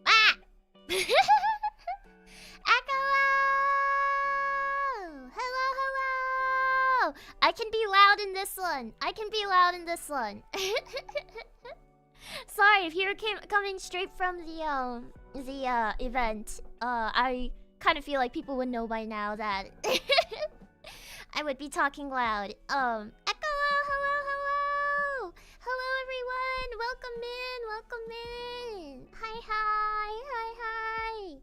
Ah! Echo! Hello, hello! I can be loud in this one. I can be loud in this one. Sorry if you're coming straight from the event. I kind of feel like people would know by now that I would be talking loud. Echo! Hello, hello! Hello, everyone! Welcome in, welcome in! Hi, hi, hi, hi!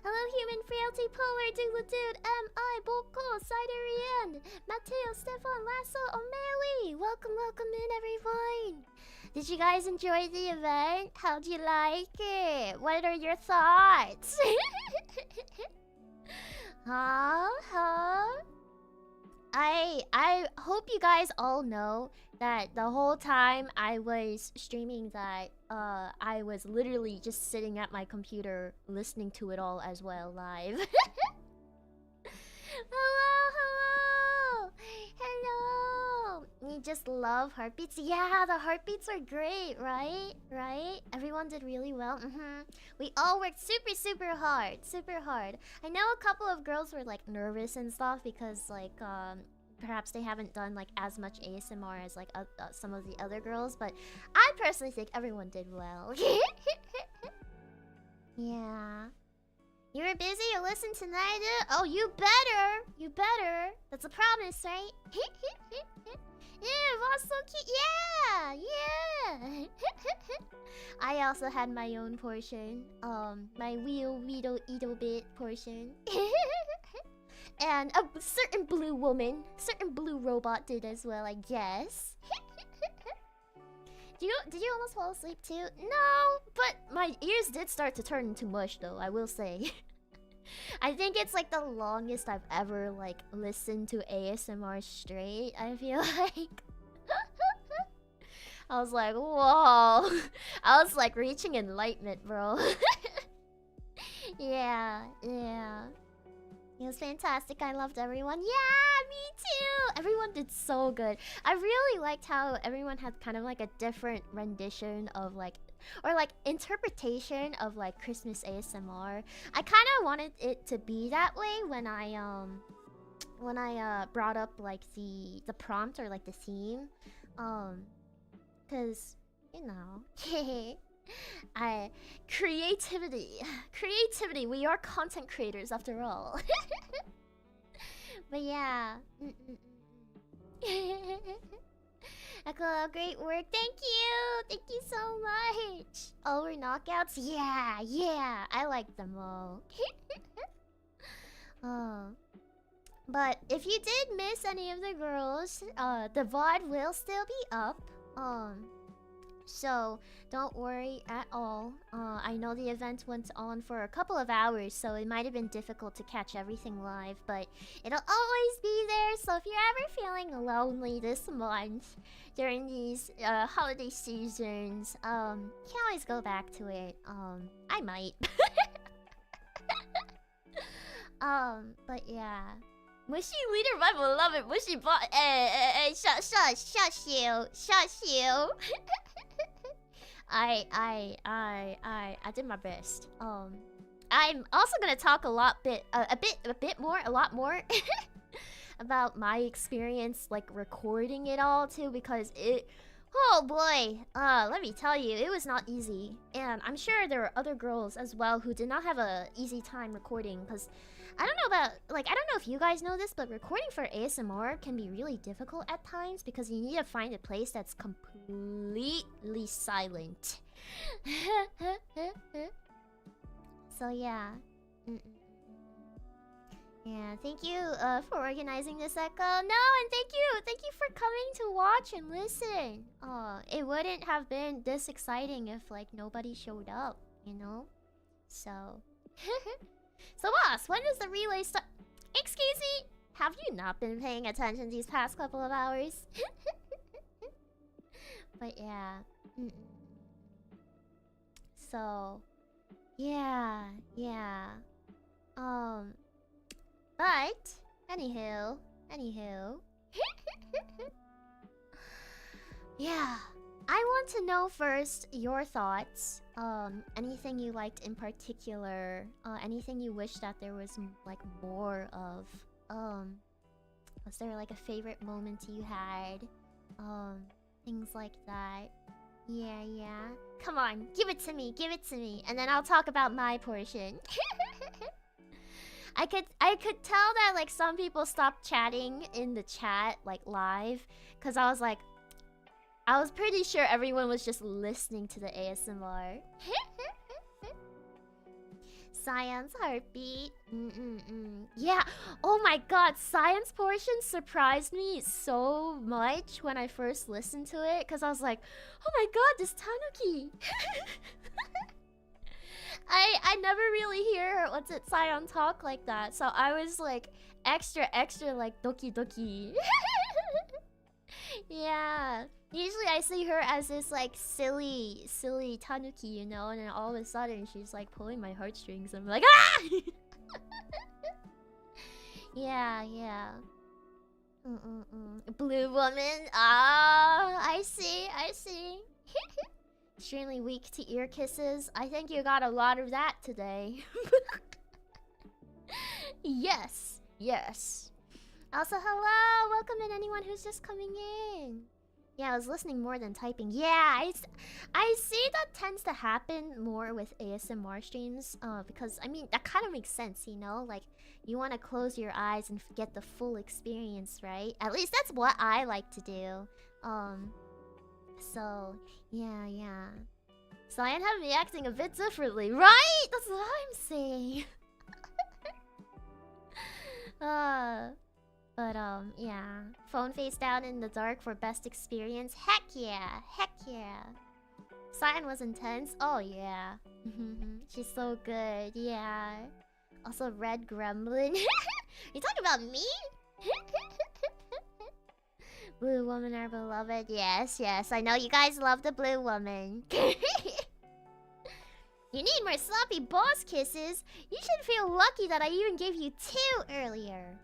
Hello, Human Frailty, Polar, Doodle Dude, M.I., Boko, Siderian, Mateo, Stefan, Lasso, O'Malley! Welcome, welcome in, everyone! Did you guys enjoy the event? How'd you like it? What are your thoughts? Huh? I hope you guys all know that the whole time I was streaming that I was literally just sitting at my computer listening to it all as well live. Hello, hello, hello. You just love heartbeats. Yeah, the heartbeats are great, right? Right? Everyone did really well. We all worked super, super hard. Super hard. I know a couple of girls were like nervous and stuff because like perhaps they haven't done like as much ASMR as like some of the other girls, but I personally think everyone did well. Yeah. You were busy, you listened tonight? Oh, you better! You better! That's a promise, right? Yeah, was so cute. Yeah! I also had my own portion. My Weedle bit portion. And a certain blue woman, certain blue robot did as well, I guess. Did you almost fall asleep too? No, but my ears did start to turn into mush though, I will say. I think it's like the longest I've ever like listened to ASMR straight, I feel like. I was like, whoa. I was like reaching enlightenment, bro. Yeah. It was fantastic. I loved everyone. Yeah, me too. Everyone did so good. I really liked how everyone had kind of like a different rendition of like, or like interpretation of like Christmas ASMR. I kind of wanted it to be that way when I brought up like the prompt or like the theme, cause you know. Creativity. We are content creators after all. But yeah. Echo, great work. Thank you so much. Oh, we're knockouts. Yeah. I like them all. Oh. But if you did miss any of the girls, the VOD will still be up. So don't worry at all. I know the event went on for a couple of hours, so it might have been difficult to catch everything live, but it'll always be there. So if you're ever feeling lonely this month during these holiday seasons, you can always go back to it. I might. But yeah. Mushy leader, my beloved Mushy bot. Shush you. I did my best. I'm also gonna talk a lot more about my experience like recording it all too, because oh boy, let me tell you, it was not easy. And I'm sure there were other girls as well who did not have a easy time recording, because I don't know about, like, I don't know if you guys know this, but recording for ASMR can be really difficult at times because you need to find a place that's completely silent. So yeah. Yeah, thank you for organizing this, Echo. No, and thank you for coming to watch and listen. It wouldn't have been this exciting if like nobody showed up, you know? So so boss, when does the relay start? Excuse me, have you not been paying attention these past couple of hours? But yeah. So yeah. But anywho. Yeah. I want to know first your thoughts. Anything you liked in particular. Anything you wish that there was like more of. Was there like a favorite moment you had? Things like that. Yeah. Come on, give it to me. And then I'll talk about my portion. I could tell that like some people stopped chatting in the chat like live, because I was pretty sure everyone was just listening to the ASMR. Science heartbeat. Yeah. Oh my god, science portion surprised me so much when I first listened to it, because I was like, oh my god, this Tanuki. I never really hear Scion talk like that, so I was like extra like doki doki. Yeah. Usually I see her as this like silly tanuki, you know, and then all of a sudden she's like pulling my heartstrings. I'm like, ah! Yeah. Blue woman. Ah, I see. Extremely weak to ear kisses. I think you got a lot of that today. Yes. Also, hello! Welcome in anyone who's just coming in. Yeah, I was listening more than typing. Yeah, I see that tends to happen more with ASMR streams. Because, I mean, that kind of makes sense, you know? Like, you want to close your eyes and get the full experience, right? At least that's what I like to do. So, yeah. So I have me acting a bit differently, right? That's what I'm saying. But yeah. Phone face down in the dark for best experience. Heck yeah. Cyan was intense. Oh yeah. She's so good. Yeah. Also Red Gremlin. You talking about me? Blue woman are beloved. Yes. I know you guys love the blue woman. You need more sloppy boss kisses. You should feel lucky that I even gave you 2 earlier.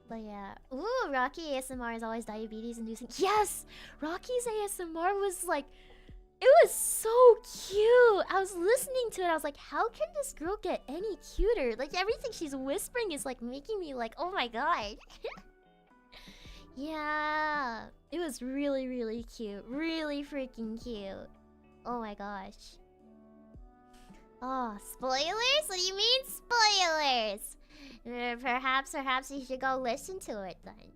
But yeah. Ooh, Rocky ASMR is always diabetes inducing. Yes! Rocky's ASMR was like, it was so cute. I was listening to it. I was like, how can this girl get any cuter? Like, everything she's whispering is like making me like, oh my god. Yeah. It was really cute. Really freaking cute. Oh my gosh. Oh, spoilers? What do you mean spoilers? Perhaps you should go listen to it then.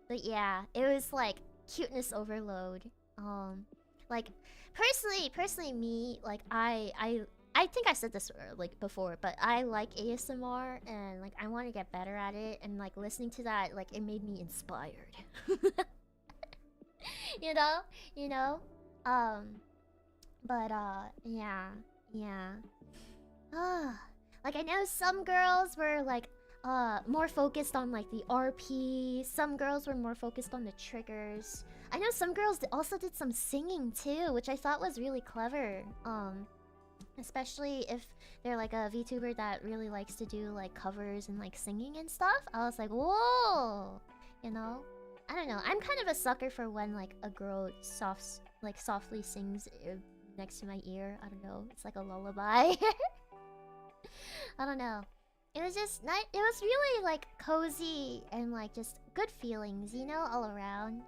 But yeah, it was like cuteness overload. Like personally me, like I think I said this like before, but I like ASMR and like I want to get better at it, and like listening to that, like it made me inspired. you know? But yeah. Like I know some girls were like more focused on like the RP. Some girls were more focused on the triggers. I know some girls also did some singing too, which I thought was really clever. Especially if they're like a VTuber that really likes to do like covers and like singing and stuff. I was like, whoa, you know? I don't know. I'm kind of a sucker for when like a girl softly sings next to my ear. I don't know. It's like a lullaby. I don't know. It was just nice. It was really like cozy and like just good feelings, you know, all around.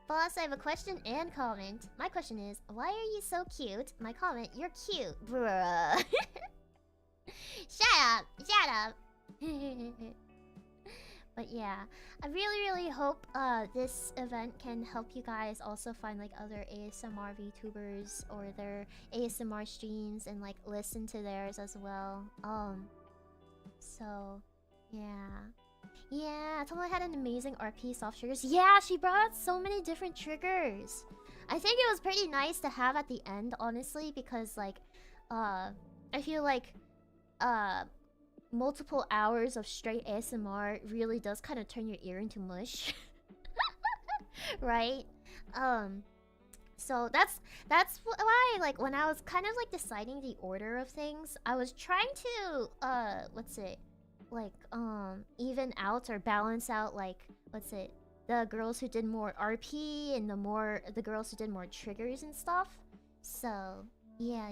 Boss, I have a question and comment. My question is, why are you so cute? My comment, you're cute, bruh. Shut up! Shut up! But yeah, I really hope this event can help you guys also find like other ASMR VTubers or their ASMR streams and like listen to theirs as well. So yeah, Tomo had an amazing RP soft triggers. Yeah, she brought out so many different triggers. I think it was pretty nice to have at the end, honestly, because like I feel like multiple hours of straight ASMR really does kind of turn your ear into mush. Right? So that's why, like, when I was kind of like deciding the order of things, I was trying to even out or balance out, like, the girls who did more RP and the girls who did more triggers and stuff. So yeah.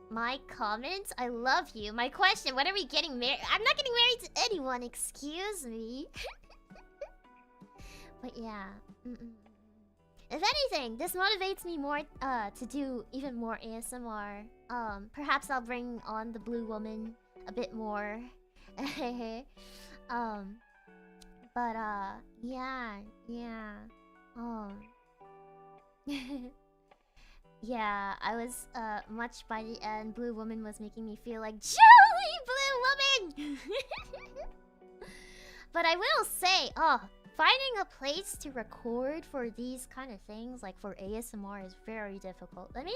My comments? I love you. My question, when are we getting married? I'm not getting married to anyone, excuse me. But yeah. If anything, this motivates me more to do even more ASMR. Perhaps I'll bring on the blue woman a bit more. Yeah. Yeah, I was much by the end. Blue woman was making me feel like jolly blue woman. But I will say, finding a place to record for these kind of things, like for ASMR, is very difficult. Let me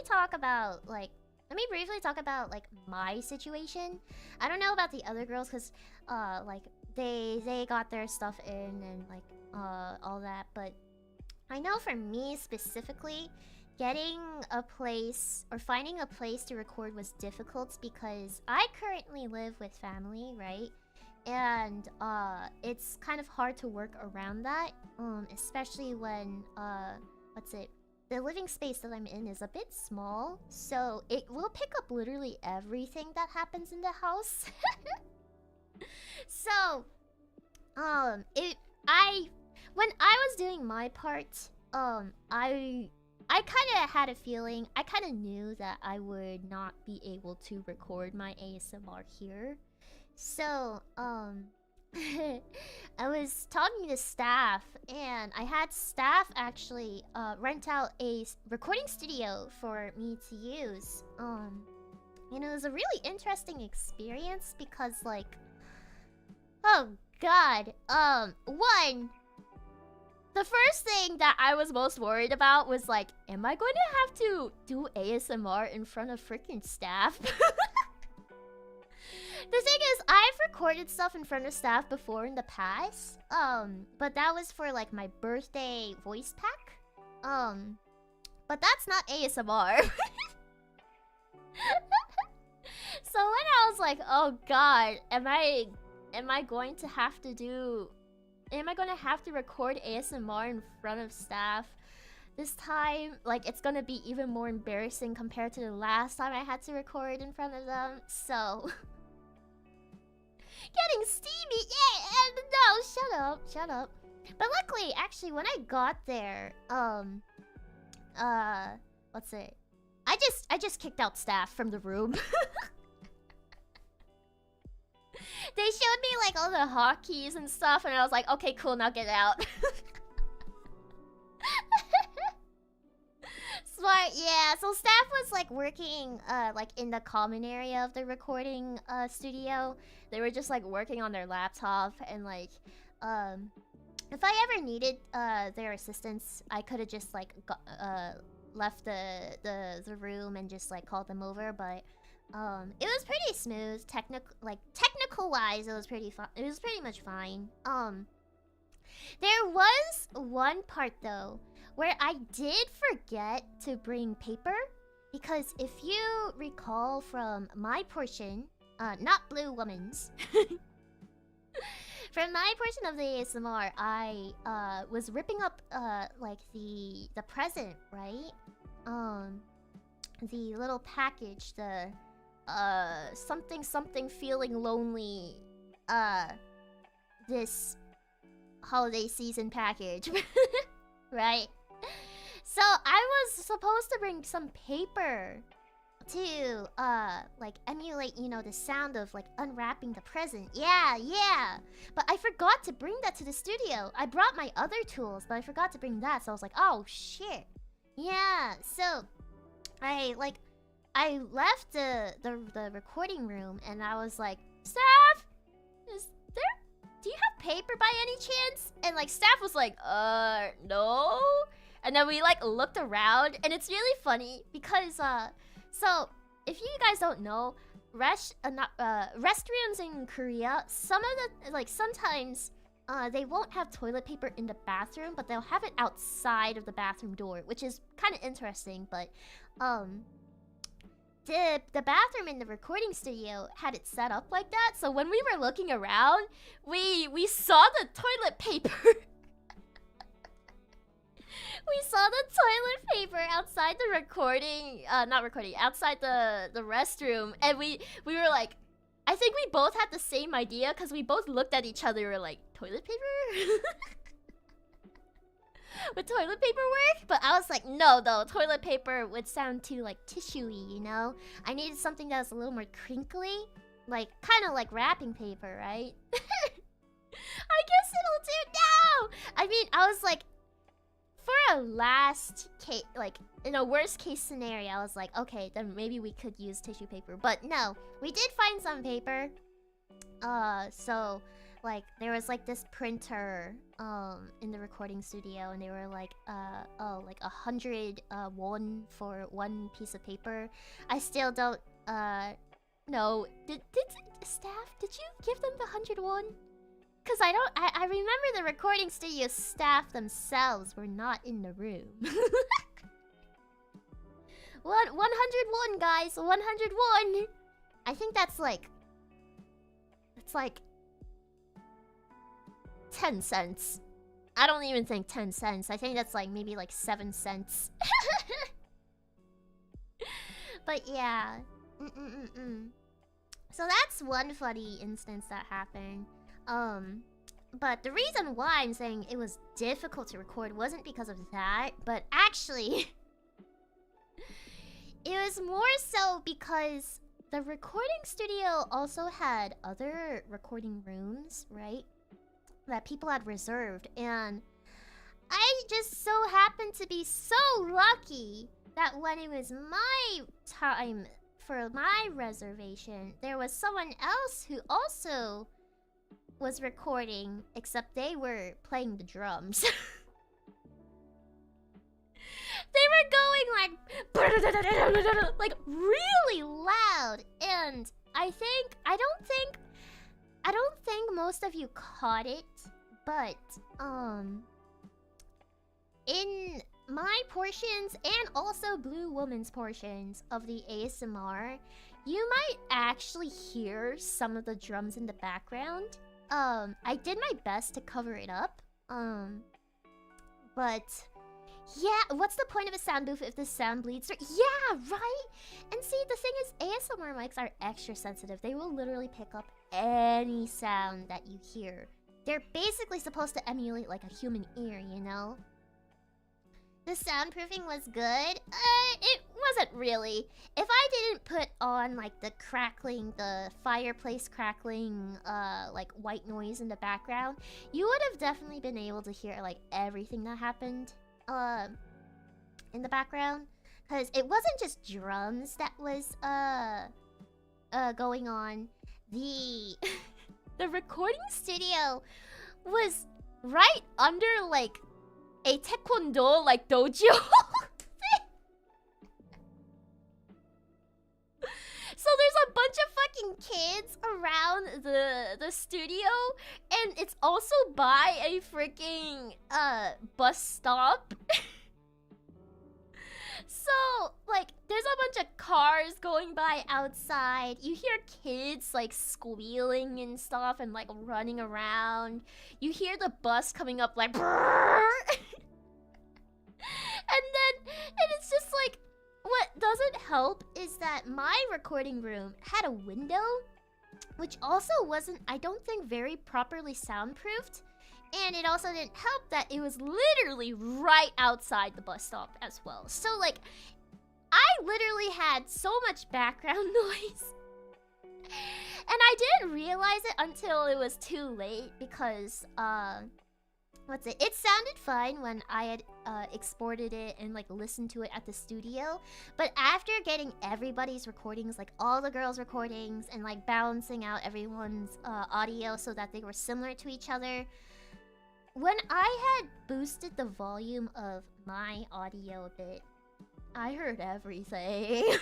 briefly talk about like my situation. I don't know about the other girls, because like they got their stuff in and like all that, but I know for me specifically, getting a place or finding a place to record was difficult because I currently live with family, right? And it's kind of hard to work around that, especially when the living space that I'm in is a bit small, so it will pick up literally everything that happens in the house. So when I was doing my part, I kind of had a feeling, I kind of knew that I would not be able to record my ASMR here. So, I was talking to staff, and I had staff actually rent out a recording studio for me to use. And it was a really interesting experience because, like, oh god, the first thing that I was most worried about was like, am I going to have to do ASMR in front of freaking staff? The thing is, I've recorded stuff in front of staff before in the past, but that was for like my birthday voice pack. But that's not ASMR. So when I was like, oh god, am I going to have to record ASMR in front of staff this time? Like, it's gonna be even more embarrassing compared to the last time I had to record in front of them, so... Getting steamy, yeah! No, shut up. But luckily, actually, when I got there, I just kicked out staff from the room. They showed me like all the hotkeys and stuff, and I was like, okay, cool, now get out. Smart, yeah. So staff was like working like in the common area of the recording studio. They were just like working on their laptop, and like if I ever needed their assistance, I could have just like left the room and just like called them over, but it was pretty smooth. Technical wise, it was pretty fun. It was pretty much fine. There was one part though where I did forget to bring paper, because if you recall from my portion, not Blue Woman's, For my portion of the ASMR, I was ripping up like the present, right? The little package, the something something feeling lonely this holiday season package. Right? So I was supposed to bring some paper to like emulate, you know, the sound of like unwrapping the present. Yeah. But I forgot to bring that to the studio. I brought my other tools, but I forgot to bring that. So I was like, oh shit. Yeah. So I left the recording room and I was like, staff, do you have paper by any chance? And like staff was like, no. And then we like looked around and it's really funny because so if you guys don't know, restrooms in Korea, some of the sometimes they won't have toilet paper in the bathroom, but they'll have it outside of the bathroom door, which is kind of interesting. But the bathroom in the recording studio had it set up like that, so when we were looking around, we saw the toilet paper. We saw the toilet paper outside the outside the restroom, and we were like, I think we both had the same idea because we both looked at each other and were like, toilet paper? Would toilet paper work? But I was like, no, though. Toilet paper would sound too, like, tissue-y, you know? I needed something that was a little more crinkly. Like, kind of like wrapping paper, right? I guess it'll do now! I mean, I was like, for a last case, like, in a worst case scenario, I was like, okay, then maybe we could use tissue paper. But no, we did find some paper. So, like, there was like this printer in the recording studio, and they were like, like 100 won for one piece of paper. I still don't know. Did staff, did you give them the 100 won? Because I remember the recording studio staff themselves were not in the room. 101, guys, 101. I think that's like, it's like 10 cents. I don't even think 10 cents. I think that's like maybe like 7 cents. But yeah. So that's one funny instance that happened. But the reason why I'm saying it was difficult to record wasn't because of that, but actually it was more so because the recording studio also had other recording rooms, right? That people had reserved, and I just so happened to be so lucky that when it was my time for my reservation, there was someone else who also was recording, except they were playing the drums. They were going like really loud, and I don't think most of you caught it, but in my portions and also Blue Woman's portions of the ASMR, you might actually hear some of the drums in the background. I did my best to cover it up. But yeah, what's the point of a sound booth if the sound bleeds through? Yeah, right? And see, the thing is, ASMR mics are extra sensitive. They will literally pick up any sound that you hear. They're basically supposed to emulate like a human ear, you know? The soundproofing was good? It wasn't really. If I didn't put on like the crackling, the fireplace crackling, like white noise in the background, you would have definitely been able to hear like everything that happened in the background. Because it wasn't just drums that was going on. The recording studio was right under like a taekwondo like dojo. So there's a bunch of fucking kids around the studio, and it's also by a freaking bus stop. So like there's there's a bunch of cars going by outside. You hear kids like squealing and stuff and like running around. You hear the bus coming up like brrr! And it's just like, what doesn't help is that my recording room had a window, which also wasn't, I don't think, very properly soundproofed. And it also didn't help that it was literally right outside the bus stop as well. So like, I literally had so much background noise. And I didn't realize it until it was too late because, it sounded fine when I had exported it and like listened to it at the studio. But after getting everybody's recordings, like all the girls' recordings, and like balancing out everyone's audio so that they were similar to each other, when I had boosted the volume of my audio a bit, I heard everything.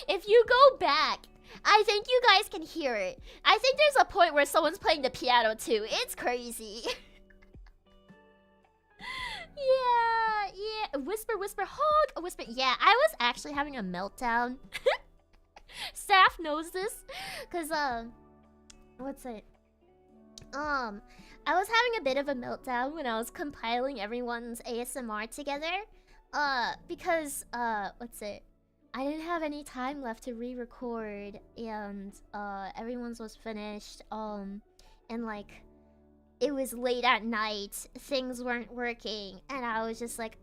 If you go back, I think you guys can hear it. I think there's a point where someone's playing the piano too. It's crazy. Yeah. Whisper, whisper, hog. Whisper. Yeah, I was actually having a meltdown. Staff knows this. Because, I was having a bit of a meltdown when I was compiling everyone's ASMR together. Because, I didn't have any time left to re-record, and everyone's was finished, and like, it was late at night, things weren't working, and I was just like,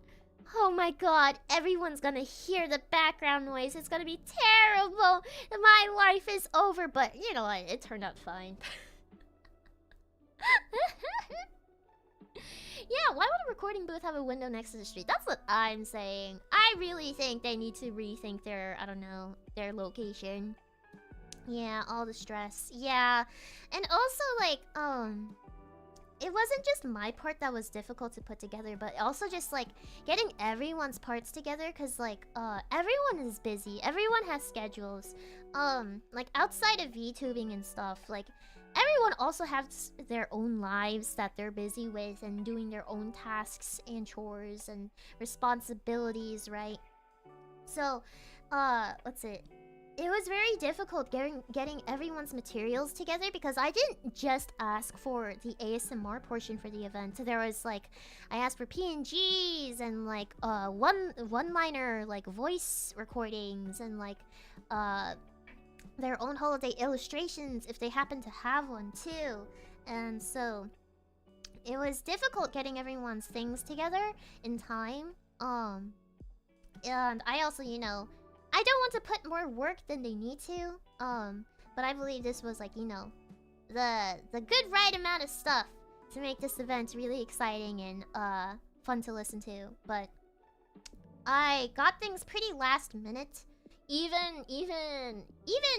oh my god, everyone's gonna hear the background noise, it's gonna be terrible, my life is over, but you know what, it turned out fine. Yeah, why would a recording booth have a window next to the street? That's what I'm saying. I really think they need to rethink their, I don't know, their location. Yeah, all the stress. Yeah. And also, like, it wasn't just my part that was difficult to put together, but also just, like, getting everyone's parts together, because, like, everyone is busy. Everyone has schedules. Like, outside of VTubing and stuff, like, everyone also has their own lives that they're busy with and doing their own tasks and chores and responsibilities, right? So, it was very difficult getting everyone's materials together because I didn't just ask for the ASMR portion for the event. There was like, I asked for PNGs and like one-liner like voice recordings and like their own holiday illustrations if they happen to have one too. And so it was difficult getting everyone's things together in time. And I also, you know, I don't want to put more work than they need to. But I believe this was like, you know, the good right amount of stuff to make this event really exciting and fun to listen to. But I got things pretty last minute. Even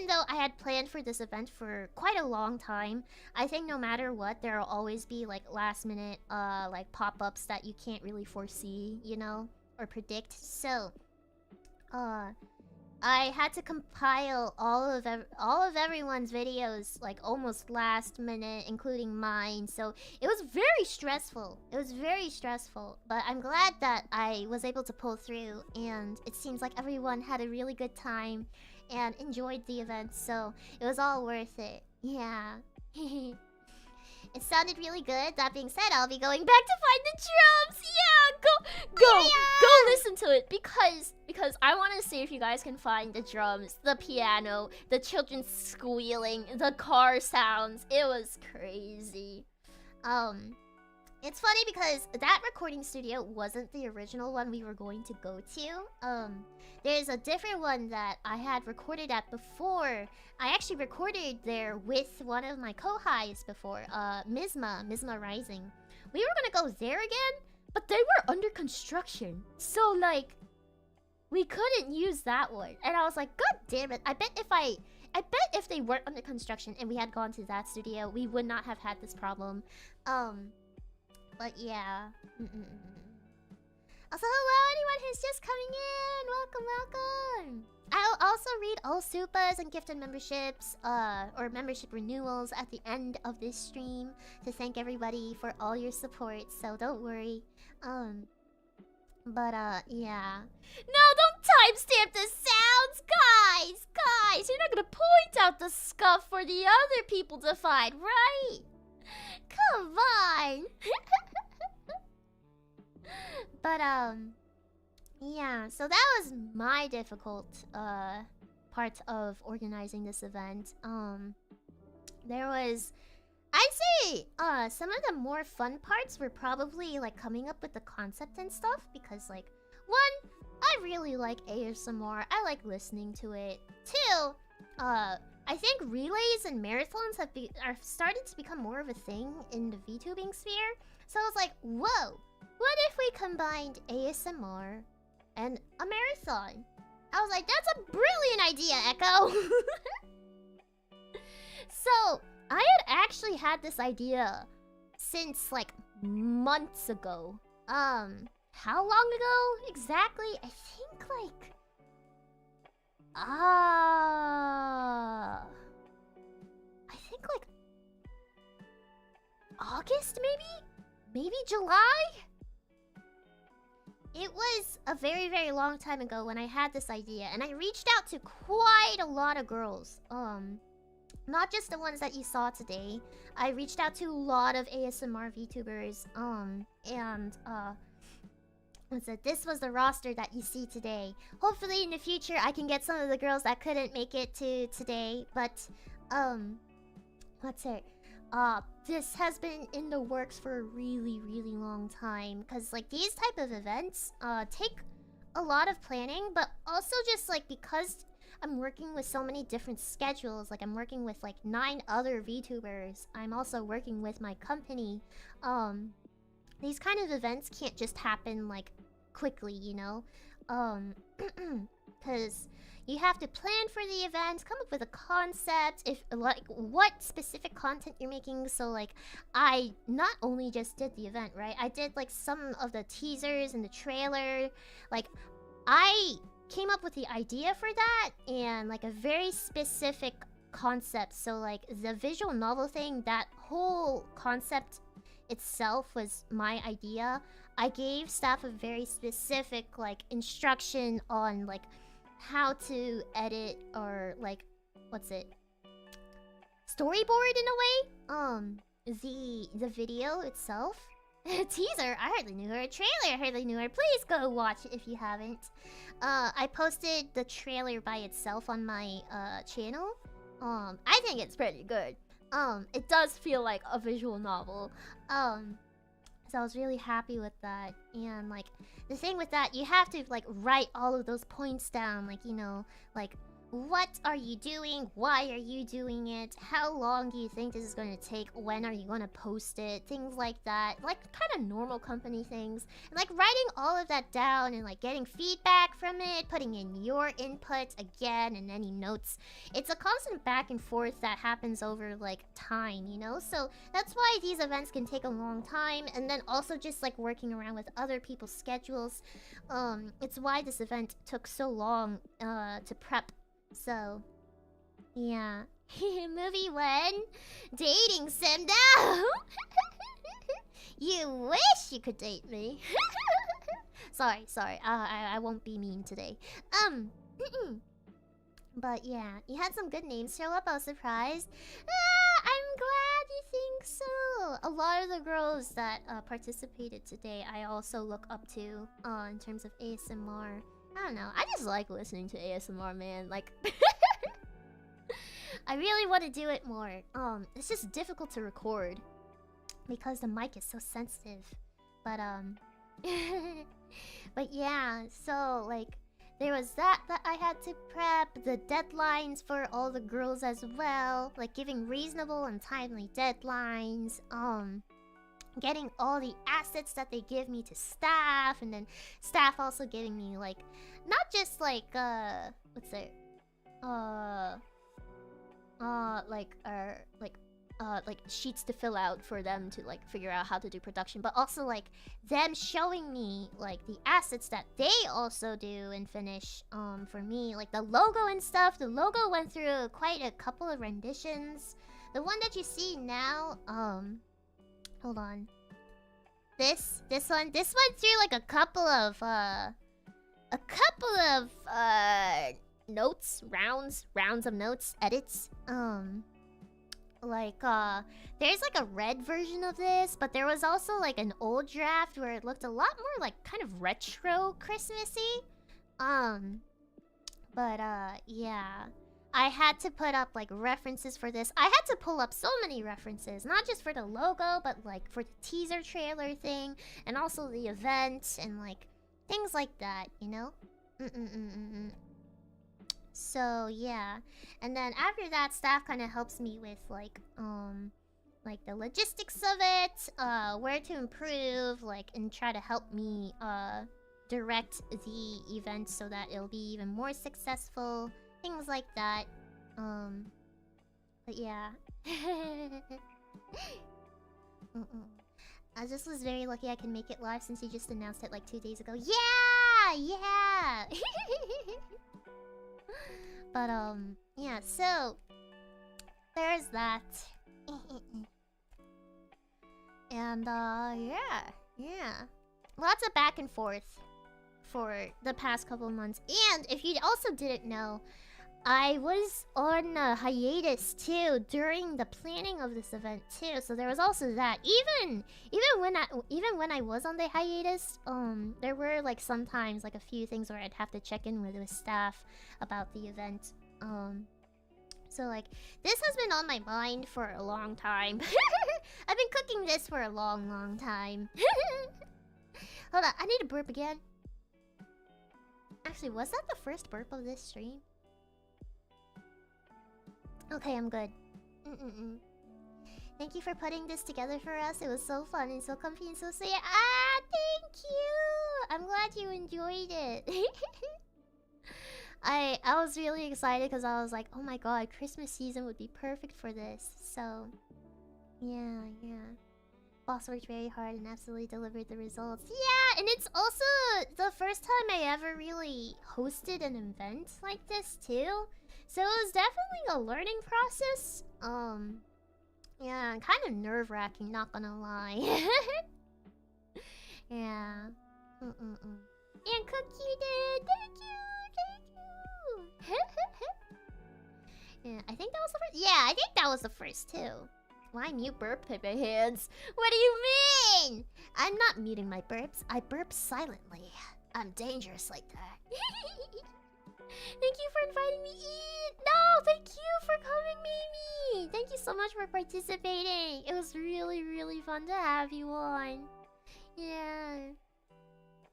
though I had planned for this event for quite a long time, I think no matter what, there'll always be like last minute like pop-ups that you can't really foresee, you know, or predict. So I had to compile all of everyone's videos like almost last minute, including mine. So it was very stressful. It was very stressful, but I'm glad that I was able to pull through, and it seems like everyone had a really good time and enjoyed the event, so it was all worth it. Yeah. It sounded really good. That being said, I'll be going back to find the drums. Yeah, go listen to it because I want to see if you guys can find the drums, the piano, the children squealing, the car sounds. It was crazy. It's funny because that recording studio wasn't the original one we were going to go to. There's a different one that I had recorded at before. I actually recorded there with one of my co-highs before, Misma Rising. We were gonna go there again, but they were under construction. So, like, we couldn't use that one. And I was like, god damn it. I bet if they weren't under construction and we had gone to that studio, we would not have had this problem. But yeah. Also, hello anyone who's just coming in. Welcome. I'll also read all supas and gifted memberships, or membership renewals at the end of this stream to thank everybody for all your support, so don't worry. Yeah. No, timestamp the sounds, guys. You're not gonna point out the scuff for the other people to find, right? Come on. But yeah. So that was my difficult part of organizing this event. There was, I'd say, some of the more fun parts were probably like coming up with the concept and stuff, because like, one, I really like ASMR. I like listening to it. Two, I think relays and marathons are starting to become more of a thing in the VTubing sphere. So I was like, whoa, what if we combined ASMR and a marathon? I was like, that's a brilliant idea, Echo. So I had actually had this idea since like months ago. How long ago exactly? I think like I think like August maybe July. It was a very, very long time ago when I had this idea, and I reached out to quite a lot of girls. Not just the ones that you saw today. I reached out to a lot of ASMR VTubers. This was the roster that you see today. Hopefully in the future I can get some of the girls that couldn't make it to today. But, this has been in the works for a really, really long time. Because, like, these type of events, take a lot of planning. But also just, like, because I'm working with so many different schedules. Like, I'm working with, like, 9 other VTubers. I'm also working with my company. These kind of events can't just happen, like, quickly, you know? Because you have to plan for the event, come up with a concept, if, like, what specific content you're making. So, like, I not only just did the event, right? I did, like, some of the teasers and the trailer. Like, I came up with the idea for that and, like, a very specific concept. So, like, the visual novel thing, that whole concept itself was my idea. I gave staff a very specific, like, instruction on, like, how to edit or, like, storyboard in a way. The video itself. Teaser, I hardly knew her. Trailer, I hardly knew her. Please go watch it if you haven't. I posted the trailer by itself on my channel. I think it's pretty good. It does feel like a visual novel. So I was really happy with that. And, like, the thing with that, you have to, like, write all of those points down. Like, you know, like, what are you doing? Why are you doing it? How long do you think this is going to take? When are you going to post it? Things like that. Like, kind of normal company things. And, like, writing all of that down and, like, getting feedback from it. Putting in your input again and any notes. It's a constant back and forth that happens over, like, time, you know? So, that's why these events can take a long time. And then also just, like, working around with other people's schedules. It's why this event took so long to prep. So, yeah. Movie 1. Dating sim now. You wish you could date me. sorry. I won't be mean today. But yeah, you had some good names show up. I was surprised. I'm glad you think so. A lot of the girls that participated today, I also look up to in terms of ASMR. I don't know. I just like listening to ASMR, man. Like, I really want to do it more. It's just difficult to record because the mic is so sensitive. But but yeah. So, like, there was that I had to prep. The deadlines for all the girls as well. Like, giving reasonable and timely deadlines. Getting all the assets that they give me to staff, and then staff also giving me, like, not just like like sheets to fill out for them to, like, figure out how to do production, but also, like, them showing me, like, the assets that they also do and finish for me, like the logo and stuff. The logo went through quite a couple of renditions. The one that you see now, hold on. This one went through, like, a couple of a couple of notes, rounds of notes, edits. Like there's like a red version of this, but there was also like an old draft where it looked a lot more like kind of retro Christmassy. But yeah. I had to put up like references for this. I had to pull up so many references, not just for the logo, but like for the teaser trailer thing, and also the event and like things like that, you know? So yeah, and then after that, staff kind of helps me with like the logistics of it, where to improve, like, and try to help me direct the event so that it'll be even more successful, things like that. But yeah. I just was very lucky I can make it live since you just announced it like 2 days ago. Yeah. But yeah, so there's that. And yeah. Lots of back and forth for the past couple of months. And if you also didn't know, I was on a hiatus too during the planning of this event too. So there was also that. Even when I was on the hiatus, there were like sometimes like a few things where I'd have to check in with staff about the event. So like this has been on my mind for a long time. I've been cooking this for a long time. Hold on, I need to burp again. Actually, was that the first burp of this stream? Okay, I'm good. Thank you for putting this together for us. It was so fun and so comfy and so safe. Thank you! I'm glad you enjoyed it. I was really excited because I was like, oh my god, Christmas season would be perfect for this. So, yeah. Boss worked very hard and absolutely delivered the results. Yeah, and it's also the first time I ever really hosted an event like this too. So it was definitely a learning process. Yeah, kind of nerve-wracking, not gonna lie. Yeah. And Cookie did! Thank you! Yeah, I think that was the first. Yeah, I think that was the first too. Why mute burp in my hands? What do you mean? I'm not muting my burps. I burp silently. I'm dangerous like that. Thank you for inviting me in. No, thank you for coming, Mimi. Thank you so much for participating. It was really fun to have you on. Yeah.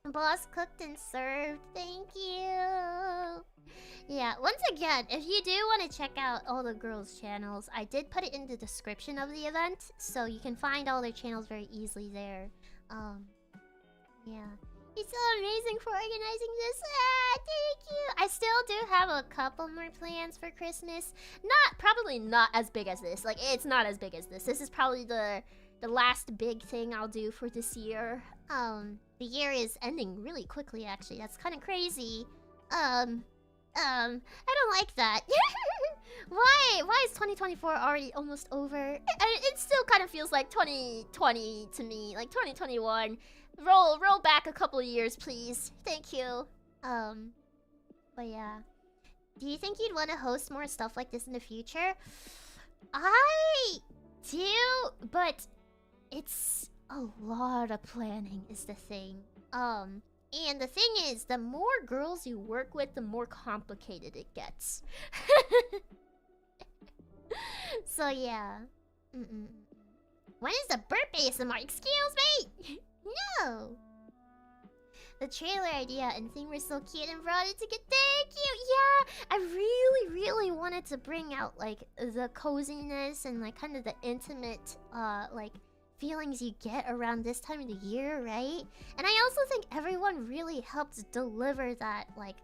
Boss cooked and served. Thank you. Yeah, once again, if you do want to check out all the girls' channels, I did put it in the description of the event, so you can find all their channels very easily there. Yeah. You're so amazing for organizing this. Thank you. I still do have a couple more plans for Christmas. Probably not as big as this. Like, it's not as big as this. This is probably the last big thing I'll do for this year. The year is ending really quickly, actually. That's kind of crazy. I don't like that. Why is 2024 already almost over? It still kind of feels like 2020 to me, like 2021. Roll back a couple of years, please. Thank you. But yeah. Do you think you'd want to host more stuff like this in the future? I do, but it's a lot of planning is the thing. And the thing is, the more girls you work with, the more complicated it gets. So yeah. When is the burp ASMR? Excuse me! No! The trailer idea and thing were so cute and brought it together. Thank you! Yeah! I really wanted to bring out, like, the coziness and, like, kind of the intimate, like, feelings you get around this time of the year, right? And I also think everyone really helped deliver that, like,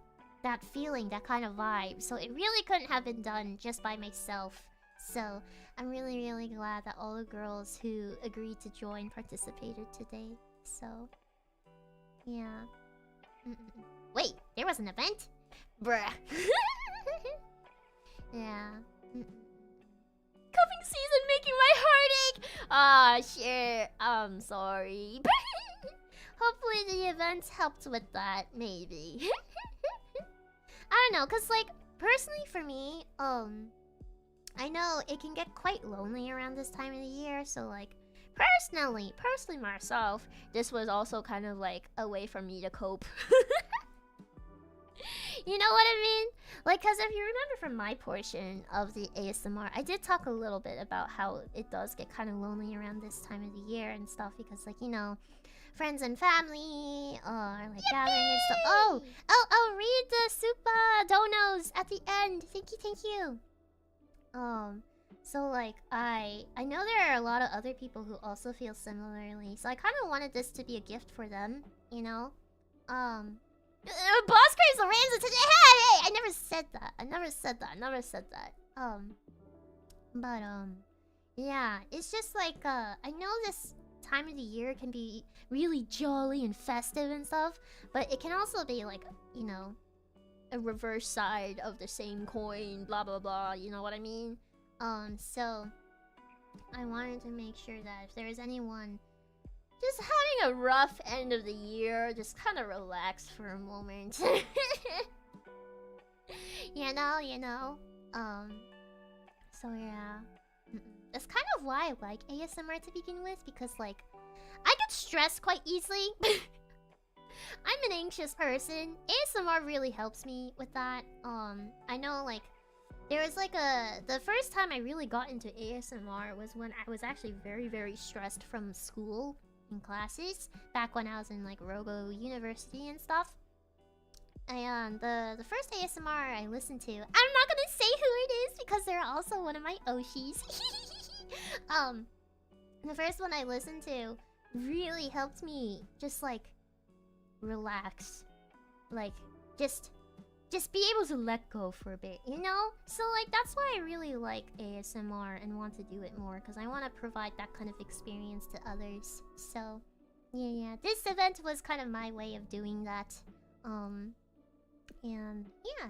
that feeling, that kind of vibe. So it really couldn't have been done just by myself. So I'm really glad that all the girls who agreed to join participated today. So, yeah. Wait, there was an event? Bruh. Yeah. Cupping season making my heart ache! Shit. I'm sorry. hopefully the event helped with that, maybe. I don't know, cause like personally for me, I know it can get quite lonely around this time of the year, so like personally myself, this was also kind of like a way for me to cope. You know what I mean? Like, cause if you remember from my portion of the ASMR, I did talk a little bit about how it does get kind of lonely around this time of the year and stuff, because like, you know, friends and family are like gathering and stuff. Oh, read the Supa donos at the end. Thank you. So like I know there are a lot of other people who also feel similarly, so I kind of wanted this to be a gift for them, you know. Boss craves Lorenzo today. Hey, I never said that. But yeah, it's just like I know this time of the year can be really jolly and festive and stuff, but it can also be like, you know, a reverse side of the same coin, blah blah blah, you know what I mean? So I wanted to make sure that if there is anyone just having a rough end of the year, just kind of relax for a moment. you know. So yeah. That's kind of why I like ASMR to begin with, because like I get stressed quite easily. I'm an anxious person. ASMR really helps me with that. I know like there was like the first time I really got into ASMR was when I was actually very, very stressed from school and classes back when I was in like Rogo University and stuff. And the first ASMR I listened to, I'm not gonna say who it is because they're also one of my Oshis. The first one I listened to really helped me just like relax, like just be able to let go for a bit, you know? So like that's why I really like ASMR and want to do it more, because I want to provide that kind of experience to others. So yeah, this event was kind of my way of doing that. And yeah.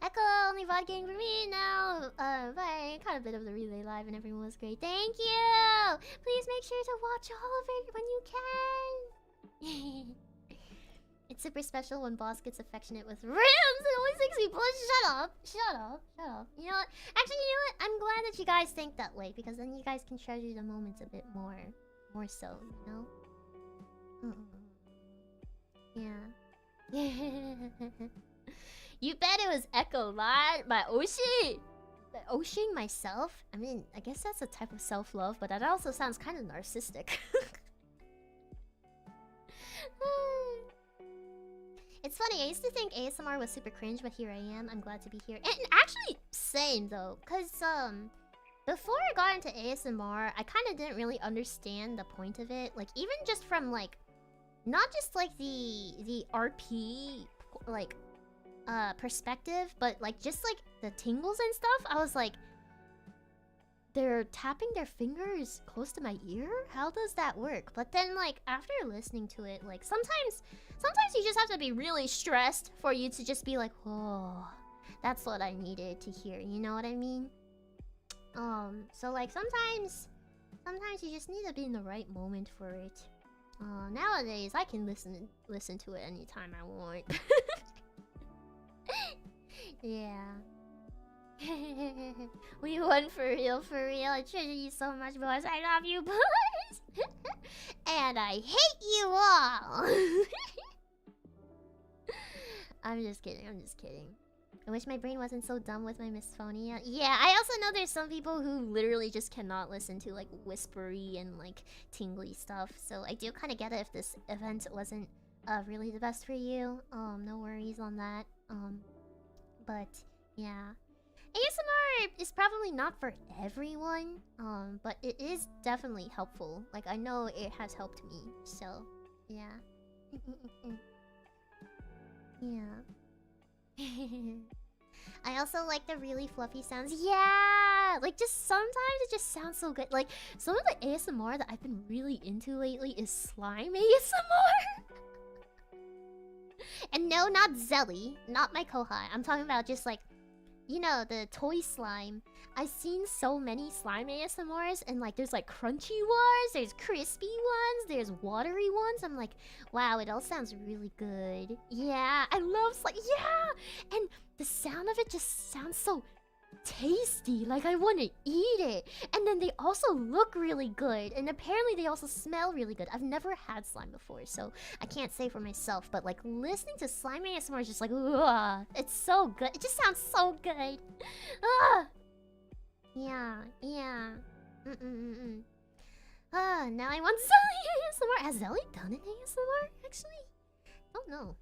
Echo only VOD game for me now. Bye. Caught a bit of the relay live and everyone was great. Thank you. Please make sure to watch all of it when you can. It's super special when boss gets affectionate with rims. It always makes me blush. Shut up. You know what? Actually, you know what? I'm glad that you guys think that way, because then you guys can treasure the moments a bit more so, you know? Yeah. You bet it was Echo Lyne by Oshi. Oshing myself? I mean, I guess that's a type of self-love, but that also sounds kind of narcissistic. It's funny, I used to think ASMR was super cringe, but here I am. I'm glad to be here. And actually, same though, because before I got into ASMR, I kind of didn't really understand the point of it. Like, even just from like, not just like the RP like perspective, but like just like the tingles and stuff. I was like, they're tapping their fingers close to my ear? How does that work? But then like after listening to it, like sometimes you just have to be really stressed for you to just be like, oh, that's what I needed to hear, you know what I mean? So like sometimes you just need to be in the right moment for it. Nowadays I can listen to it anytime I want. Yeah. We won for real. I treasure you so much, boys. I love you, boys. And I hate you all. I'm just kidding. I wish my brain wasn't so dumb with my misphonia. Yeah, I also know there's some people who literally just cannot listen to like whispery and like tingly stuff. So I do kind of get it if this event wasn't really the best for you. No worries on that. But yeah. ASMR is probably not for everyone, but it is definitely helpful. Like, I know it has helped me, so yeah. Yeah. I also like the really fluffy sounds. Yeah! Like, just sometimes it just sounds so good. Like, some of the ASMR that I've been really into lately is slime ASMR. And no, not Zelly. Not my Kohai. I'm talking about just like, you know, the toy slime. I've seen so many slime ASMRs, and like there's like crunchy ones, there's crispy ones, there's watery ones. I'm like, wow, it all sounds really good. Yeah, I love slime. Yeah, and the sound of it just sounds so tasty. Like I want to eat it. And then they also look really good, and apparently they also smell really good. I've never had slime before, so I can't say for myself, but like listening to slime ASMR is just like, ugh, it's so good. It just sounds so good. Ugh. Yeah. Now I want Zelly ASMR. Has Zelly done an ASMR actually? Oh no.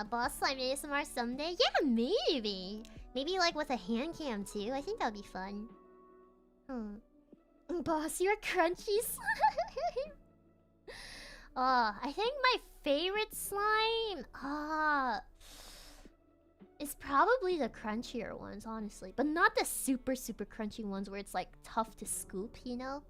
Boss slime ASMR someday? Yeah, maybe. Maybe like with a hand cam too. I think that would be fun. Boss, you're crunchy slime. I think my favorite slime is probably the crunchier ones, honestly. But not the super crunchy ones where it's like tough to scoop, you know?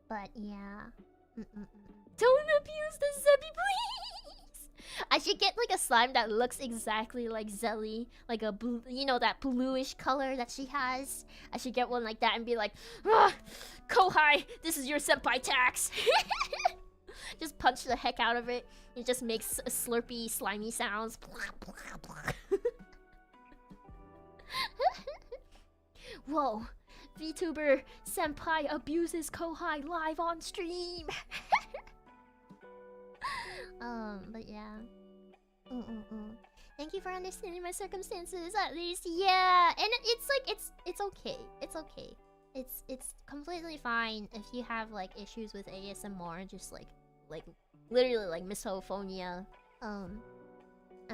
But yeah. Don't abuse the Zebby, please! I should get like a slime that looks exactly like Zelly, like a blue, you know, that bluish color that she has. I should get one like that and be like, Kohai, this is your senpai tax. Just punch the heck out of it. It just makes slurpy, slimy sounds. Whoa, VTuber senpai abuses Kohai live on stream. But yeah. Thank you for understanding my circumstances, at least. Yeah, and it's like, it's okay. It's okay. It's completely fine if you have like issues with ASMR, just like literally like misophonia. I'm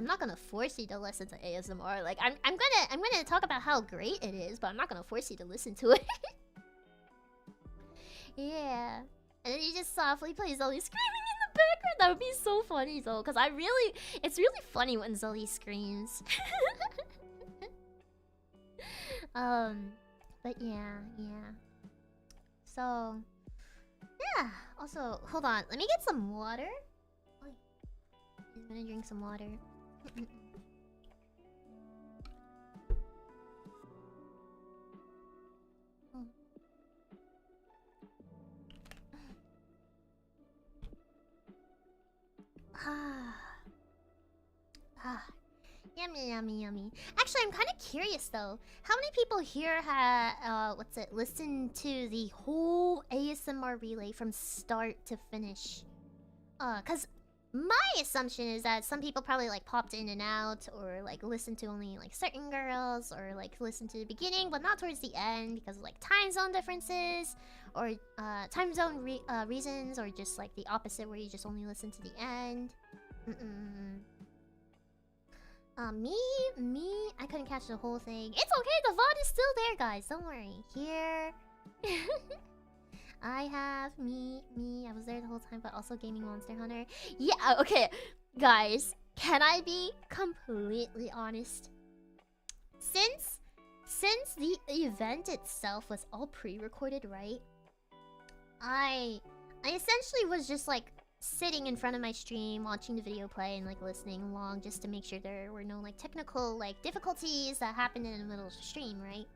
not gonna force you to listen to ASMR. Like I'm gonna talk about how great it is, but I'm not gonna force you to listen to it. Yeah. And then you just softly play Zelly screaming in the background. That would be so funny though, because it's really funny when Zelly screams. But yeah. So yeah. Also, hold on. Let me get some water. I'm gonna drink some water. Yummy. Actually, I'm kind of curious though. How many people here have listened to the whole ASMR relay from start to finish? Cause my assumption is that some people probably like popped in and out, or like listened to only like certain girls, or like listened to the beginning but not towards the end because of like time zone differences, or time zone reasons, or just like the opposite where you just only listen to the end. Me, I couldn't catch the whole thing. It's okay, the VOD is still there, guys. Don't worry. Here. I have me. I was there the whole time, but also gaming Monster Hunter. Yeah, okay. Guys, can I be completely honest? Since the event itself was all pre-recorded, right? I essentially was just like sitting in front of my stream, watching the video play, and like listening along just to make sure there were no like technical like difficulties that happened in the middle of the stream, right?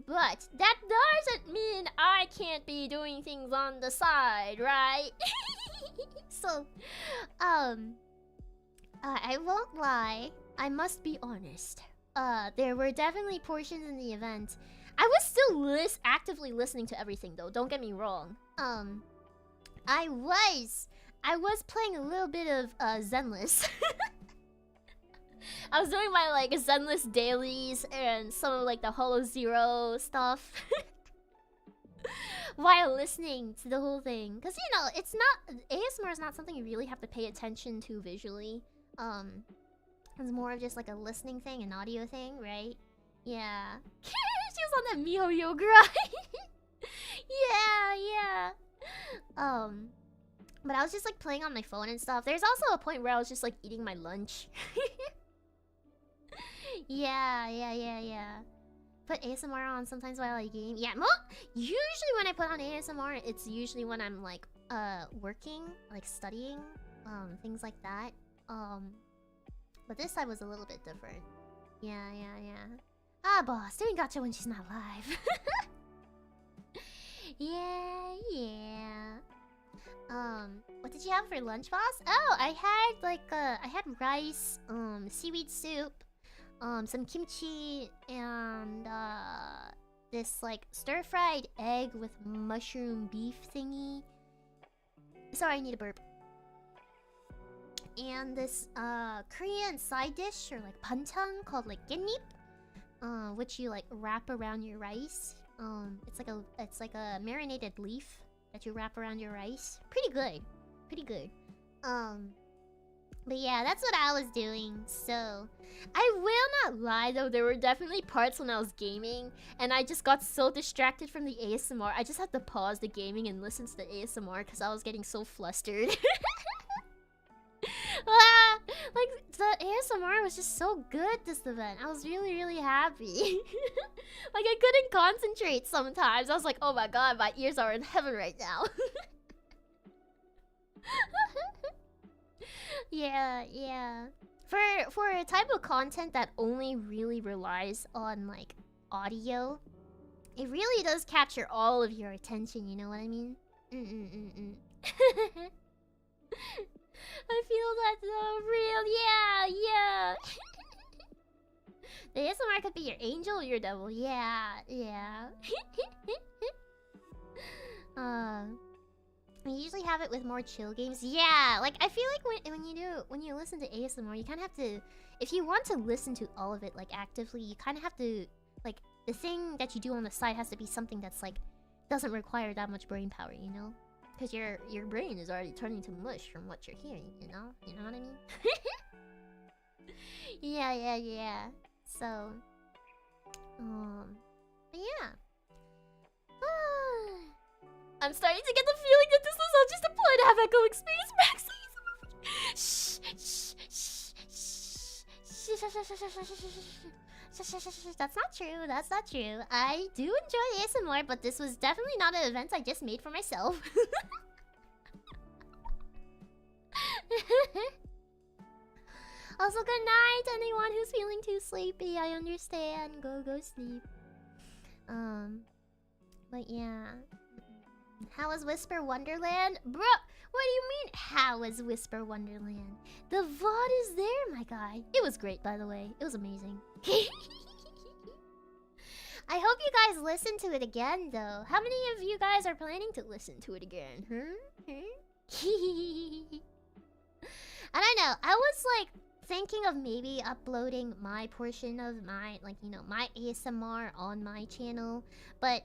But that doesn't mean I can't be doing things on the side, right? So, I won't lie. I must be honest. There were definitely portions in the event. I was still actively listening to everything though. Don't get me wrong. I was playing a little bit of Zenless. I was doing my like Zenless dailies and some of like the Holo Zero stuff while listening to the whole thing. Cause you know, ASMR is not something you really have to pay attention to visually. It's more of just like a listening thing, an audio thing, right? Yeah. She was on that MiHoYo grind. Yeah. But I was just like playing on my phone and stuff. There's also a point where I was just like eating my lunch. Yeah. Put ASMR on sometimes while I game. Yeah, usually when I put on ASMR, it's usually when I'm like working, like studying, things like that. But this time was a little bit different. Yeah. Ah, boss, doing gacha when she's not live. Yeah. What did you have for lunch, boss? Oh, I had like I had rice, seaweed soup, some kimchi, and this like stir-fried egg with mushroom beef thingy. Sorry, I need a burp. And this Korean side dish or like pantang called like gatnip, which you like wrap around your rice. It's like a marinated leaf that you wrap around your rice. Pretty good. But yeah, that's what I was doing. So I will not lie though, there were definitely parts when I was gaming and I just got so distracted from the ASMR. I just had to pause the gaming and listen to the ASMR because I was getting so flustered. Like the ASMR was just so good this event. I was really happy. Like I couldn't concentrate sometimes. I was like, oh my god, my ears are in heaven right now. Yeah. For a type of content that only really relies on like audio, it really does capture all of your attention, you know what I mean? I feel that's so real. Yeah. The ASMR could be your angel or your devil. Yeah. We usually have it with more chill games. Yeah, like I feel like when you listen to ASMR, you kind of have to, if you want to listen to all of it like actively, you kind of have to like the thing that you do on the side has to be something that's like doesn't require that much brain power, you know? Because your brain is already turning to mush from what you're hearing, you know? You know what I mean? Yeah. So, but yeah. I'm starting to get the feeling that this was all just a ploy to have Echo experience Shh. That's not true. I do enjoy ASMR, but this was definitely not an event I just made for myself. Also, good night, anyone who's feeling too sleepy. I understand. Go sleep. But yeah. How was Whisper Wonderland? Bruh, what do you mean, how was Whisper Wonderland? The VOD is there, my guy. It was great, by the way. It was amazing. I hope you guys listen to it again, though. How many of you guys are planning to listen to it again? I don't know. I was, like, thinking of maybe uploading my portion of my, like, you know, my ASMR on my channel. But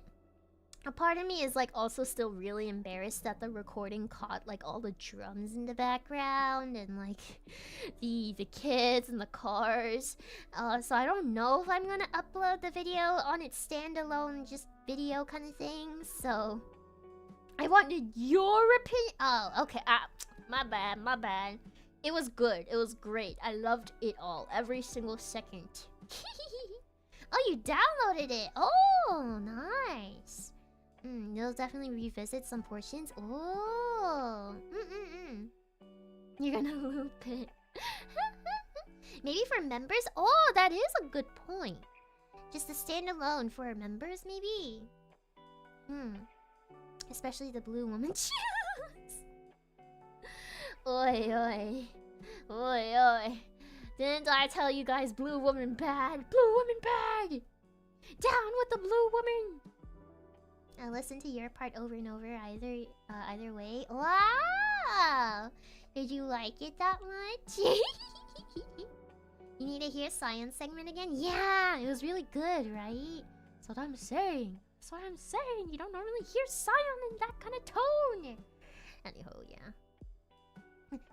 a part of me is like also still really embarrassed that the recording caught like all the drums in the background and like the kids and the cars. So I don't know if I'm gonna upload the video on its standalone just video kind of thing. So I wanted your opinion. Oh, okay. My bad. It was good. It was great. I loved it all. Every single second. Oh, you downloaded it. Oh, nice. You'll definitely revisit some portions. Oh. You're gonna loop it. Maybe for members? Oh, that is a good point. Just a standalone for members, maybe? Especially the blue woman choose. Oi. Didn't I tell you guys blue woman bad? Blue woman bad! Down with the blue woman! I listened to your part over and over either way. Wow! Did you like it that much? You need to hear Science segment again? Yeah! It was really good, right? That's what I'm saying. You don't normally hear Scion in that kind of tone. Anyhow, yeah.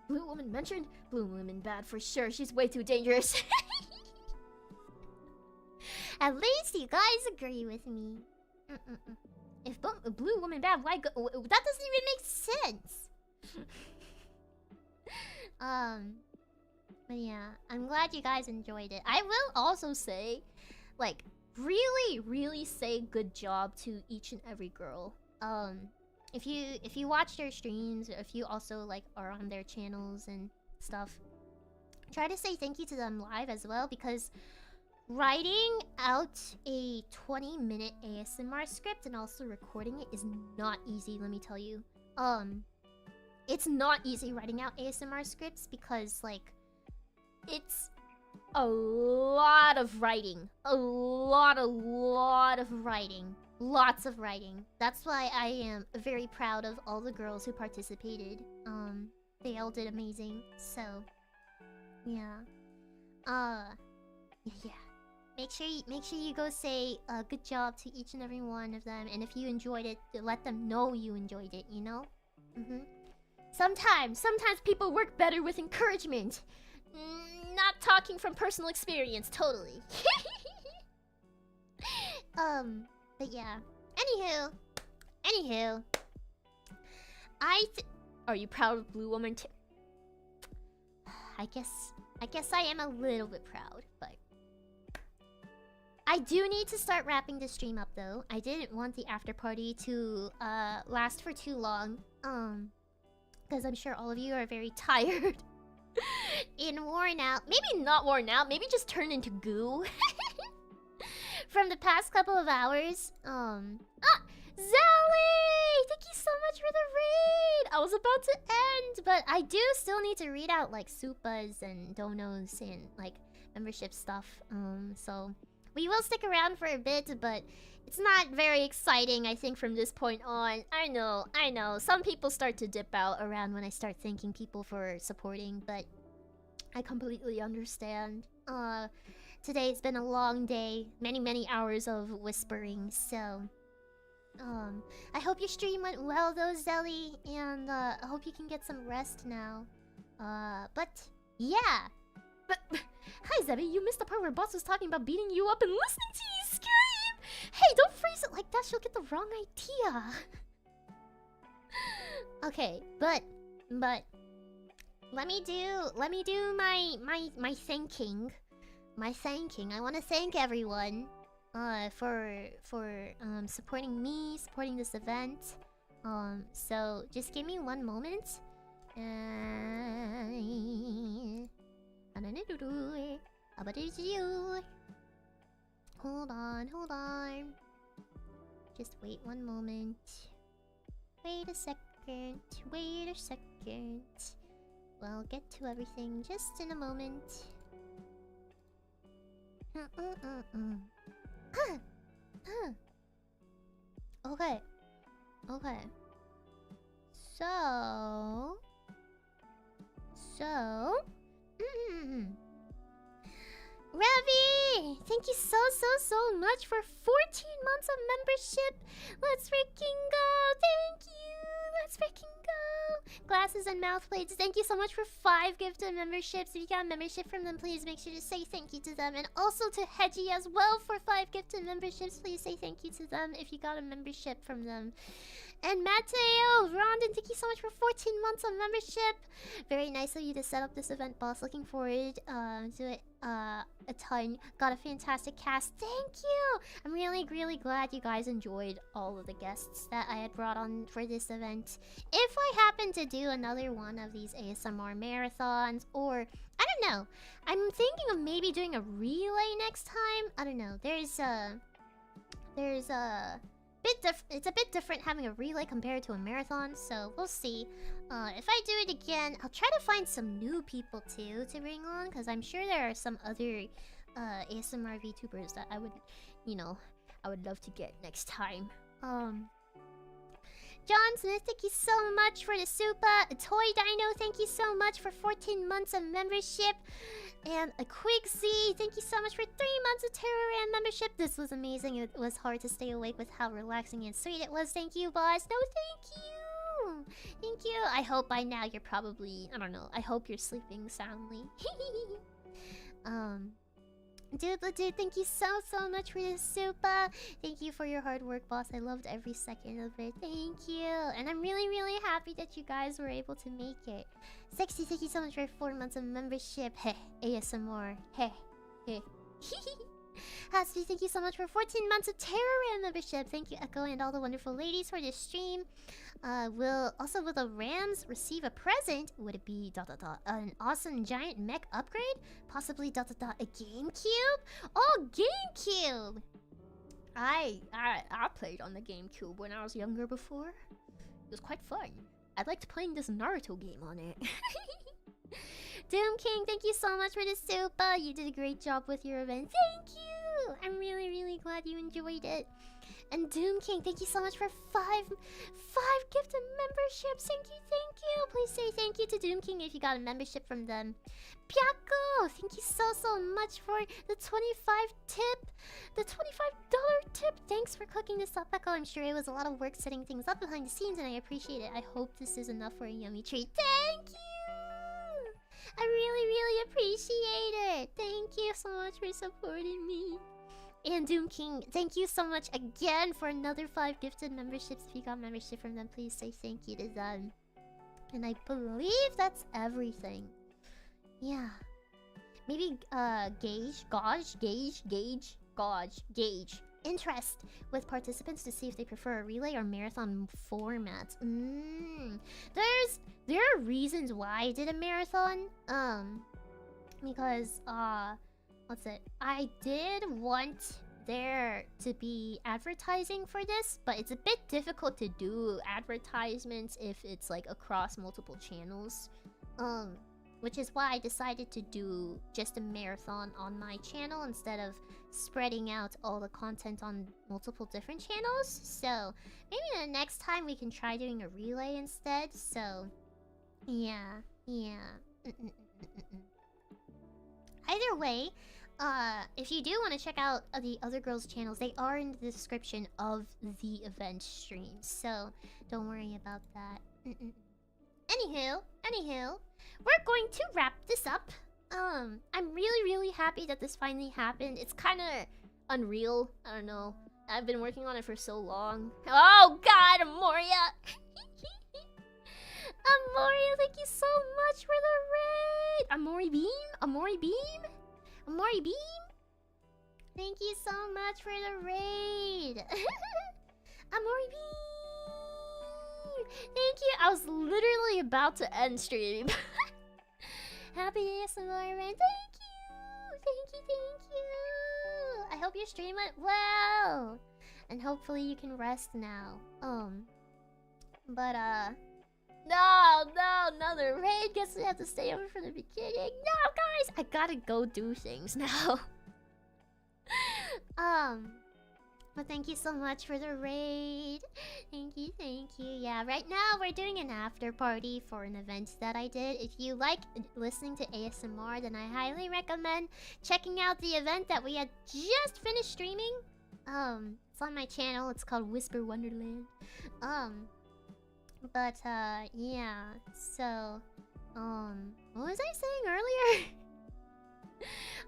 Blue woman mentioned? Blue woman bad for sure. She's way too dangerous. At least you guys agree with me. If blue woman bad, why go? That doesn't even make sense. But yeah, I'm glad you guys enjoyed it. I will also say, like, really say good job to each and every girl. If you watch their streams, or if you also like are on their channels and stuff, try to say thank you to them live as well, because writing out a 20-minute ASMR script and also recording it is not easy, let me tell you. It's not easy writing out ASMR scripts because, like, it's a lot of writing. A lot of writing. Lots of writing. That's why I am very proud of all the girls who participated. They all did amazing. So, yeah. Yeah. Make sure you go say good job to each and every one of them, and if you enjoyed it, let them know you enjoyed it, you know? Sometimes people work better with encouragement. Not talking from personal experience, totally. But yeah. Anywho. Are you proud of Blue Woman too? I guess I am a little bit proud, but I do need to start wrapping the stream up though. I didn't want the after party to last for too long. Because I'm sure all of you are very tired and worn out. Maybe not worn out, maybe just turned into goo from the past couple of hours. Zelly! Thank you so much for the raid! I was about to end, but I do still need to read out like Supas and Donos and like membership stuff. So we will stick around for a bit, but it's not very exciting, I think, from this point on. I know. Some people start to dip out around when I start thanking people for supporting, but I completely understand. Today's been a long day. Many hours of whispering, so... I hope your stream went well though, Zelly, and I hope you can get some rest now. But yeah. But hi, Zebby, you missed the part where Boss was talking about beating you up and listening to you scream. Hey, don't phrase it like that. She'll get the wrong idea. Okay, but let me do my thanking. I want to thank everyone for supporting me, supporting this event. So just give me one moment. Hold on. Just wait one moment. Wait a second. We'll get to everything just in a moment. Okay. So... Ravi! Thank you so much for 14 months of membership! Let's freaking go! Thank you! Let's freaking go! Glasses and mouth plates, thank you so much for 5 gifted memberships. If you got a membership from them, please make sure to say thank you to them. And also to Hedgie as well for 5 gifted memberships. Please say thank you to them if you got a membership from them. And Mateo, Rondon, thank you so much for 14 months of membership. Very nice of you to set up this event, boss. Looking forward to it a ton. Got a fantastic cast. Thank you! I'm really glad you guys enjoyed all of the guests that I had brought on for this event. If I happen to do another one of these ASMR marathons, or I don't know, I'm thinking of maybe doing a relay next time. I don't know. There's a it's a bit different having a relay compared to a marathon, so we'll see. If I do it again, I'll try to find some new people too to bring on, because I'm sure there are some other ASMR VTubers that I would love to get next time. John Smith, thank you so much for the Supa. Toy Dino, thank you so much for 14 months of membership. And a Quick Z, thank you so much for 3 months of Terroran membership. This was amazing. It was hard to stay awake with how relaxing and sweet it was. Thank you, boss. No, thank you. Thank you. I hope by now you're probably, I don't know, I hope you're sleeping soundly. Dude, thank you so much for the Supa. Thank you for your hard work, boss. I loved every second of it. Thank you. And I'm really happy that you guys were able to make it. Sexy, thank you so much for 4 months of membership. Heh, ASMR. Heh. Hasty, thank you so much for 14 months of Terror membership. Thank you, Echo, and all the wonderful ladies for this stream. Will the Rams receive a present? Would it be an awesome giant mech upgrade? Possibly a GameCube? Oh, GameCube! I played on the GameCube when I was younger before. It was quite fun. I liked playing this Naruto game on it. Doom King, thank you so much for the super. You did a great job with your event. Thank you! I'm really, really glad you enjoyed it. And Doom King, thank you so much for five gifted memberships. Thank you. Please say thank you to Doom King if you got a membership from them. Pyako, thank you so much for the 25 tip. The $25 tip. Thanks for cooking this up, Echo. I'm sure it was a lot of work setting things up behind the scenes, and I appreciate it. I hope this is enough for a yummy treat. Thank you! I really, really appreciate it. Thank you so much for supporting me. And Doom King, thank you so much again for another 5 gifted memberships. If you got membership from them, please say thank you to them. And I believe that's everything. Yeah. Maybe gauge interest with participants to see if they prefer a relay or marathon format. There are reasons why I did a marathon. Because what's it? I did want there to be advertising for this, but it's a bit difficult to do advertisements if it's like across multiple channels. Which is why I decided to do just a marathon on my channel instead of spreading out all the content on multiple different channels. So maybe the next time we can try doing a relay instead. So yeah. Either way, if you do want to check out the other girls' channels, they are in the description of the event stream. So don't worry about that. Anywho, we're going to wrap this up. I'm really happy that this finally happened. It's kind of unreal. I don't know. I've been working on it for so long. Oh God, Amoria! Amoria, thank you so much for the raid. Amori Beam. Thank you so much for the raid. Amori Beam. Thank you. I was literally about to end stream. Happy ASMR, man. Thank you. I hope your stream went well. And hopefully you can rest now. But no, another raid. Guess we have to stay over for the beginning. No, guys, I gotta go do things now. But thank you so much for the raid. Thank you. Yeah, right now we're doing an after party for an event that I did. If you like listening to ASMR, then I highly recommend checking out the event that we had just finished streaming. It's on my channel. It's called Whisper Wonderland. Yeah. So, what was I saying earlier?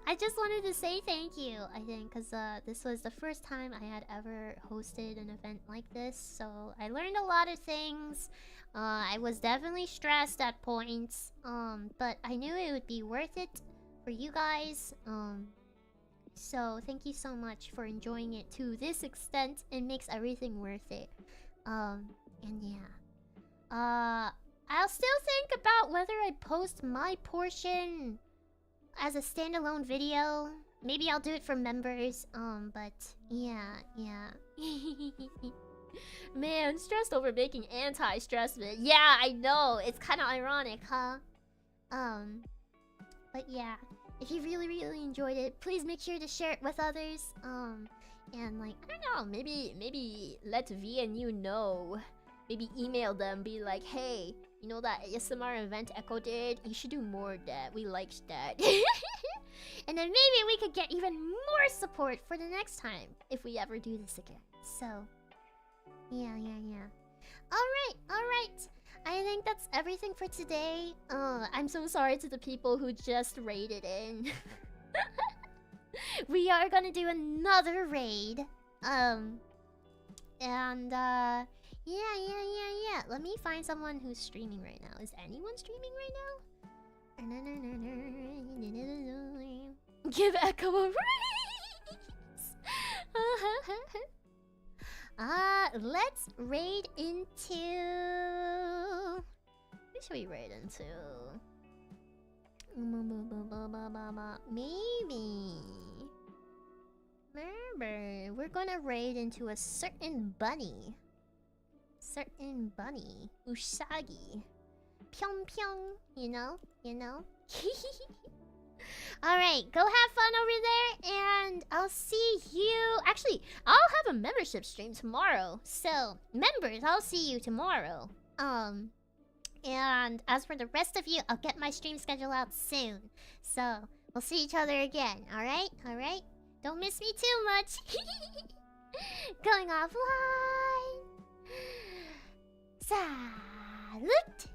I just wanted to say thank you, I think, because this was the first time I had ever hosted an event like this. So I learned a lot of things. I was definitely stressed at points, but I knew it would be worth it for you guys. So thank you so much for enjoying it to this extent. It makes everything worth it. And yeah. I'll still think about whether I post my portion as a standalone video. Maybe I'll do it for members. But yeah. Man, stressed over making anti-stress vid. Yeah, I know. It's kind of ironic, huh? But yeah, if you really enjoyed it, please make sure to share it with others. And like, I don't know, maybe let V and you know. Maybe email them, be like, hey, you know that ASMR event Echo did? You should do more of that. We liked that. And then maybe we could get even more support for the next time if we ever do this again. So, yeah. Alright. I think that's everything for today. I'm so sorry to the people who just raided in. We are gonna do another raid. Yeah. Let me find someone who's streaming right now. Is anyone streaming right now? Give Echo a raid! Let's raid into... Who should we raid into? Maybe... Remember, we're gonna raid into a certain bunny. Usagi. Pyong pyong, you know? Alright, go have fun over there, and I'll see you... Actually, I'll have a membership stream tomorrow. So, members, I'll see you tomorrow. And as for the rest of you, I'll get my stream schedule out soon. So, we'll see each other again, alright? Alright? Don't miss me too much. Going offline. Salute!